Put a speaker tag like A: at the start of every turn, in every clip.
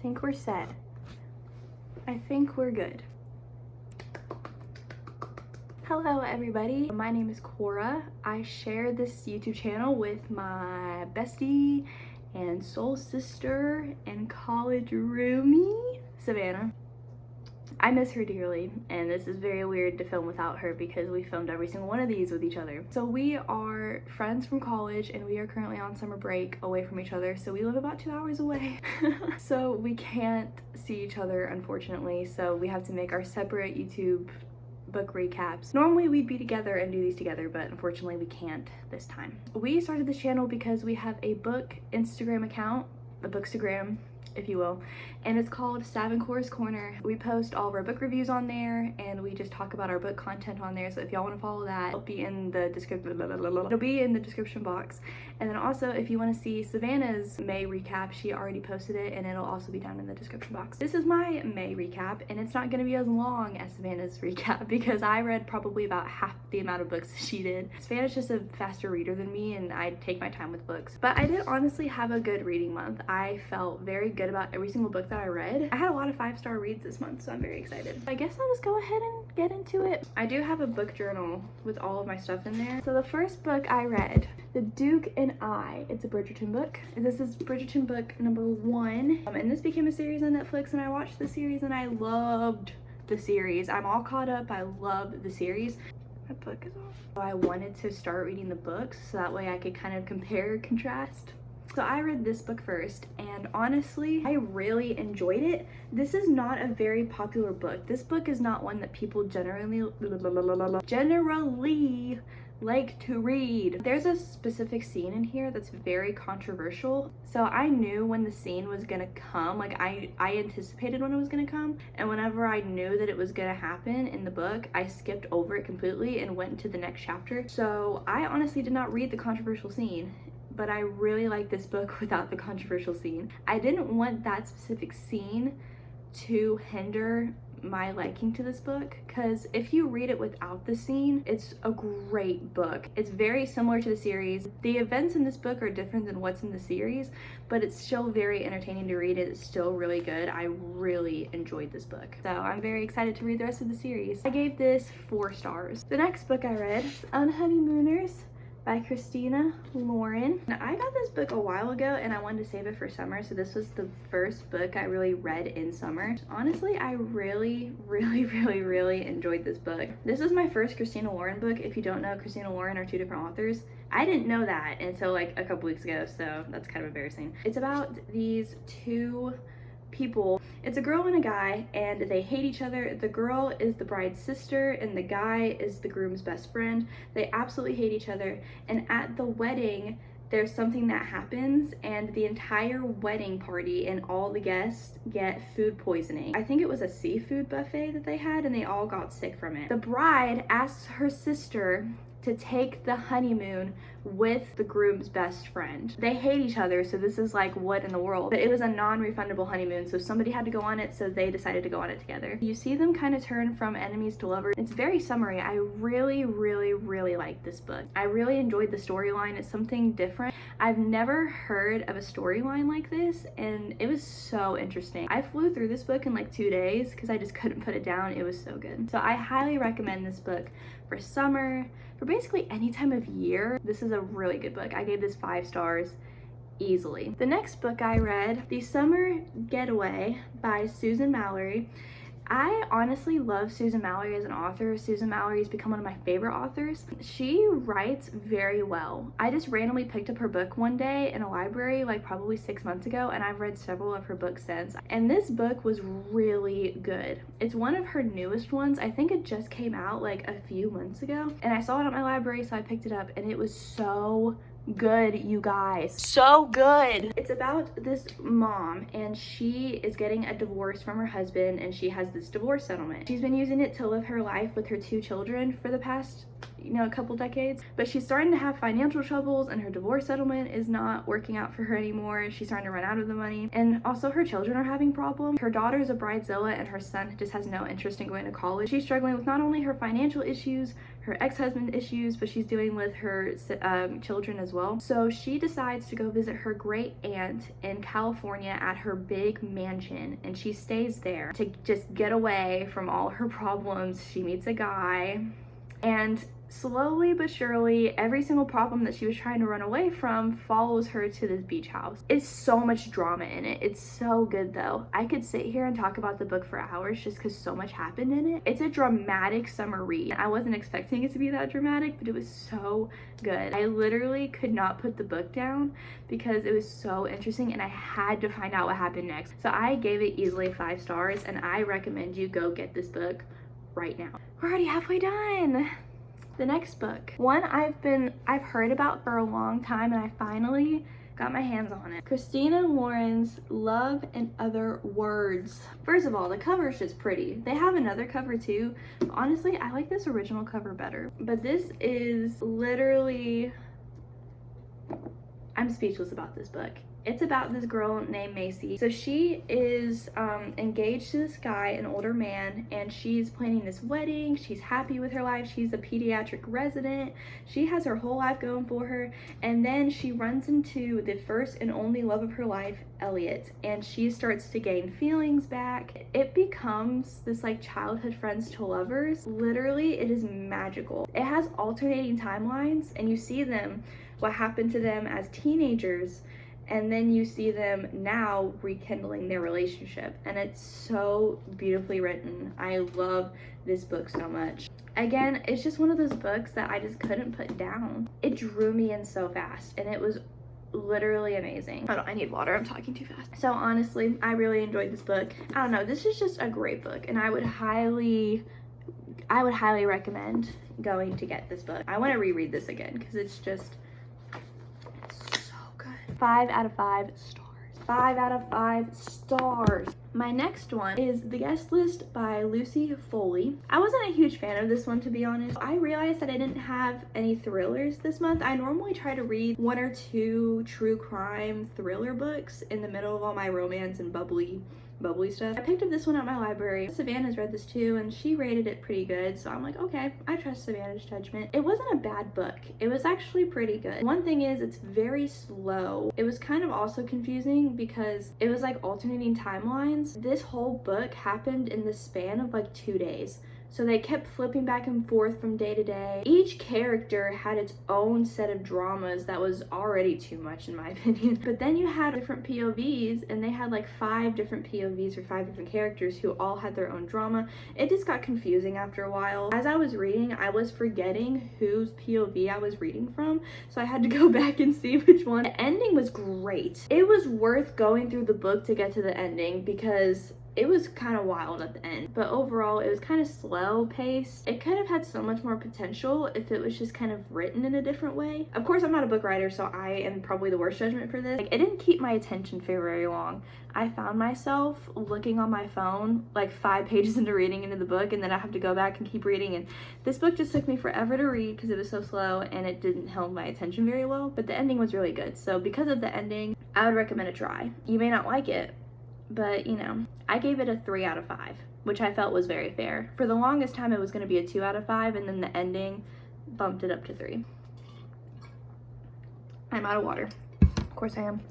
A: think we're set. I think we're good. Hello everybody, my name is Cora. I share this YouTube channel with my bestie and soul sister and college roomie, Savannah. I miss her dearly, and this is very weird to film without her because we filmed every single one of these with each other. So we are friends from college and we are currently on summer break away from each other. So we live about 2 hours away. So we can't see each other, unfortunately. So we have to make our separate YouTube book recaps. Normally we'd be together and do these together, but unfortunately we can't this time. We started this channel because we have a book Instagram account, a bookstagram, if you will, and it's called Sav I Cora's Corner. We post all of our book reviews on there and we just talk about our book content on there. So if y'all want to follow that, it'll be in the description box. And then also if you want to see Savannah's May recap, she already posted it and it'll also be down in the description box. This is my May recap and it's not going to be as long as Savannah's recap because I read probably about half the amount of books she did. Savannah's just a faster reader than me and I take my time with books. But I did honestly have a good reading month. I felt very good about every single book that I read. I had a lot of 5-star reads this month, so I'm very excited. I guess I'll just go ahead and get into it. I do have a book journal with all of my stuff in there. So the first book I read, The Duke and I. It's a Bridgerton book. This is Bridgerton book number 1. And this became a series on Netflix and I watched the series and I loved the series. I'm all caught up. I love the series. My book is off. So I wanted to start reading the books so that way I could kind of compare, contrast. So I read this book first and honestly, I really enjoyed it. This is not a very popular book. This book is not one that people generally like to read. There's a specific scene in here that's very controversial. So I knew when the scene was gonna come, like I anticipated when it was gonna come, and whenever I knew that it was gonna happen in the book, I skipped over it completely and went to the next chapter. So I honestly did not read the controversial scene, but I really like this book without the controversial scene. I didn't want that specific scene to hinder my liking to this book, because if you read it without the scene, it's a great book. It's very similar to the series. The events in this book are different than what's in the series, but it's still very entertaining to read. It's still really good. I really enjoyed this book. So I'm very excited to read the rest of the series. I gave this 4 stars. The next book I read is Unhoneymooners by Christina Lauren. Now, I got this book a while ago and I wanted to save it for summer, so this was the first book I really read in summer. Honestly, I really enjoyed this book. This is my first Christina Lauren book. If you don't know, Christina Lauren are 2 different authors. I didn't know that until like a couple weeks ago, so that's kind of embarrassing. It's about these 2 people. It's a girl and a guy and they hate each other. The girl is the bride's sister and the guy is the groom's best friend. They absolutely hate each other, and at the wedding there's something that happens and the entire wedding party and all the guests get food poisoning. I think it was a seafood buffet that they had and they all got sick from it. The bride asks her sister to take the honeymoon with the groom's best friend. They hate each other, so this is like, what in the world? But it was a non-refundable honeymoon, so somebody had to go on it, so they decided to go on it together. You see them kind of turn from enemies to lovers. It's very summery. I really like this book. I really enjoyed the storyline. It's something different. I've never heard of a storyline like this, and it was so interesting. I flew through this book in like 2 days because I just couldn't put it down. It was so good. So I highly recommend this book for summer, for basically any time of year. This is a really good book. I gave this 5 stars easily. The next book I read, The Summer Getaway by Susan Mallery. I honestly love Susan Mallery as an author. Susan Mallery has become one of my favorite authors. She writes very well. I just randomly picked up her book one day in a library like probably 6 months ago, and I've read several of her books since. And this book was really good. It's one of her newest ones. I think it just came out like a few months ago, and I saw it at my library, so I picked it up, and it was so good, you guys. So good. It's about this mom and she is getting a divorce from her husband and she has this divorce settlement. She's been using it to live her life with her 2 children for the past you know, a couple decades. But she's starting to have financial troubles, and her divorce settlement is not working out for her anymore. She's starting to run out of the money, and also her children are having problems. Her daughter is a bridezilla, and her son just has no interest in going to college. She's struggling with not only her financial issues, her ex-husband issues, but she's dealing with her children as well. So she decides to go visit her great aunt in California at her big mansion, and she stays there to just get away from all her problems. She meets a guy, and slowly but surely, every single problem that she was trying to run away from follows her to this beach house. It's so much drama in it. It's so good though. I could sit here and talk about the book for hours just because so much happened in it. It's a dramatic summer read. I wasn't expecting it to be that dramatic, but it was so good. I literally could not put the book down because it was so interesting, and I had to find out what happened next. So I gave it easily 5 stars, and I recommend you go get this book right now. We're already halfway done. The next book, one I've heard about for a long time, and I finally got my hands on it. Christina Lauren's Love and Other Words. First of all, the cover is just pretty. They have another cover too. Honestly, I like this original cover better. But this is literally, I'm speechless about this book. It's about this girl named Macy. So she is engaged to this guy, an older man, and she's planning this wedding. She's happy with her life. She's a pediatric resident. She has her whole life going for her. And then she runs into the first and only love of her life, Elliot, and she starts to gain feelings back. It becomes this like childhood friends to lovers. Literally, it is magical. It has alternating timelines, and you see them, what happened to them as teenagers, and then you see them now rekindling their relationship, and it's so beautifully written. I love this book so much. Again, it's just one of those books that I just couldn't put down. It drew me in so fast, and it was literally amazing. I need water, I'm talking too fast. So honestly, I really enjoyed this book. I don't know, this is just a great book, and I would highly recommend going to get this book. I want to reread this again because it's so good. 5 out of 5 stars. 5 out of 5 stars. My next one is The Guest List by Lucy Foley. I wasn't a huge fan of this one, to be honest. I realized that I didn't have any thrillers this month. I normally try to read 1 or 2 true crime thriller books in the middle of all my romance and bubbly stuff. I picked up this one at my library. Savannah's read this too, and she rated it pretty good, so I'm like, okay, I trust Savannah's judgment. It wasn't a bad book. It was actually pretty good. One thing is, it's very slow. It was kind of also confusing because it was like alternating timelines. This whole book happened in the span of like 2 days. So they kept flipping back and forth from day to day. Each character had its own set of dramas that was already too much in my opinion. But then you had different POVs, and they had like 5 different POVs or 5 different characters who all had their own drama. It just got confusing after a while. As I was reading, I was forgetting whose POV I was reading from, so I had to go back and see which one. The ending was great. It was worth going through the book to get to the ending because it was kind of wild at the end, but overall it was kind of slow paced. It could have had so much more potential if it was just kind of written in a different way. Of course, I'm not a book writer, so I am probably the worst judgment for this. Like, it didn't keep my attention for very long. I found myself looking on my phone like 5 pages into reading into the book, and then I have to go back and keep reading, and this book just took me forever to read because it was so slow and it didn't hold my attention very well. But the ending was really good, so because of the ending, I would recommend a try. You may not like it, but you know, I gave it a 3 out of 5, which I felt was very fair. For the longest time it was going to be a 2 out of 5, and then the ending bumped it up to 3. I'm out of water. Of course I am.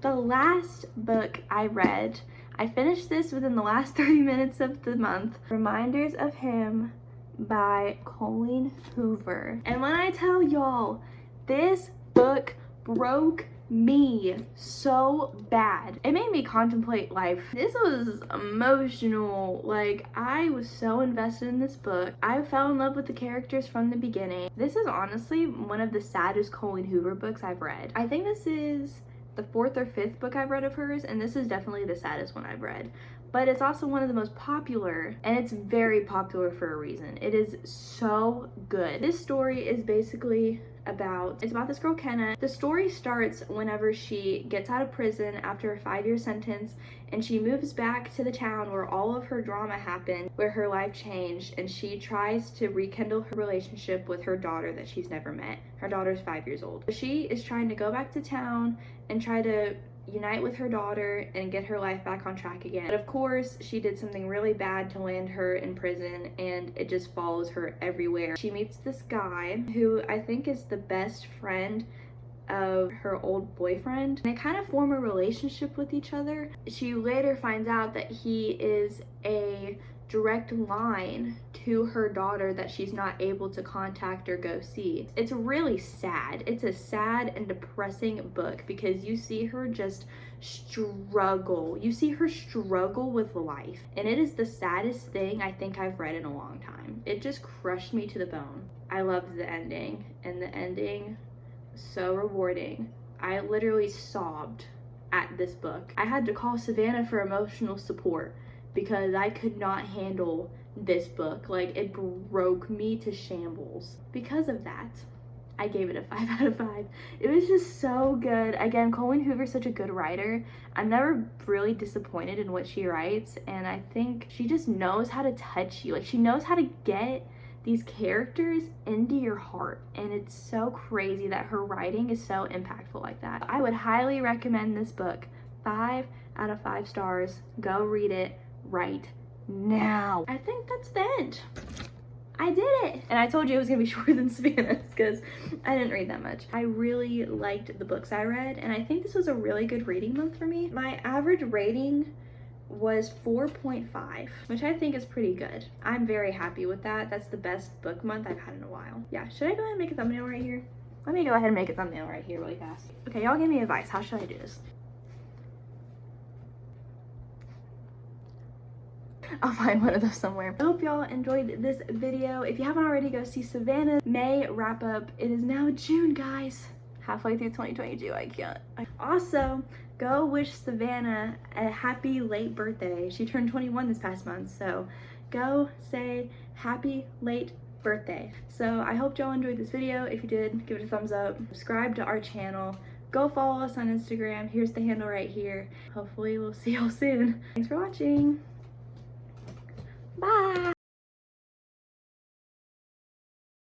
A: The last book I read, I finished this within the last 30 minutes of the month. Reminders of Him by Colleen Hoover. And when I tell y'all, this book broke me so bad. It made me contemplate life. This was emotional. Like, I was so invested in this book. I fell in love with the characters from the beginning. This is honestly one of the saddest Colleen Hoover books I've read. I think this is the 4th or 5th book I've read of hers, and this is definitely the saddest one I've read. But it's also one of the most popular, and it's very popular for a reason. It is so good. This story is basically about. It's about this girl, Kenna. The story starts whenever she gets out of prison after a 5-year sentence, and she moves back to the town where all of her drama happened, where her life changed, and she tries to rekindle her relationship with her daughter that she's never met. Her daughter's 5 years old. She is trying to go back to town and try to unite with her daughter and get her life back on track again. But of course, she did something really bad to land her in prison, and it just follows her everywhere. She meets this guy who I think is the best friend of her old boyfriend. They kind of form a relationship with each other. She later finds out that he is a direct line to her daughter that she's not able to contact or go see. It's really sad. It's a sad and depressing book because you see her just struggle. You see her struggle with life. And it is the saddest thing I think I've read in a long time. It just crushed me to the bone. I loved the ending, and the ending, so rewarding. I literally sobbed at this book. I had to call Savannah for emotional support because I could not handle this book. Like, it broke me to shambles. Because of that, I gave it a 5 out of 5. It was just so good. Again, Colleen Hoover's such a good writer. I'm never really disappointed in what she writes, and I think she just knows how to touch you. Like, she knows how to get these characters into your heart, and it's so crazy that her writing is so impactful like that. I would highly recommend this book. 5 out of 5 stars. Go read it right now. I think that's the end. I did it! And I told you it was gonna be shorter than Savannah's because I didn't read that much. I really liked the books I read, and I think this was a really good reading month for me. My average rating was 4.5, which I think is pretty good. I'm very happy with that. That's the best book month I've had in a while. Yeah, should I go ahead and make a thumbnail right here? Let me go ahead and make a thumbnail right here really fast. Okay, y'all give me advice. How should I do this? I'll find one of those somewhere. I hope y'all enjoyed this video. If you haven't already, go see Savannah. May wrap up. It is now June, guys. Halfway through 2022, I can't. Also, go wish Savannah a happy late birthday. She turned 21 this past month, so go say happy late birthday. So I hope y'all enjoyed this video. If you did, give it a thumbs up. Subscribe to our channel. Go follow us on Instagram. Here's the handle right here. Hopefully we'll see y'all soon. Thanks for watching.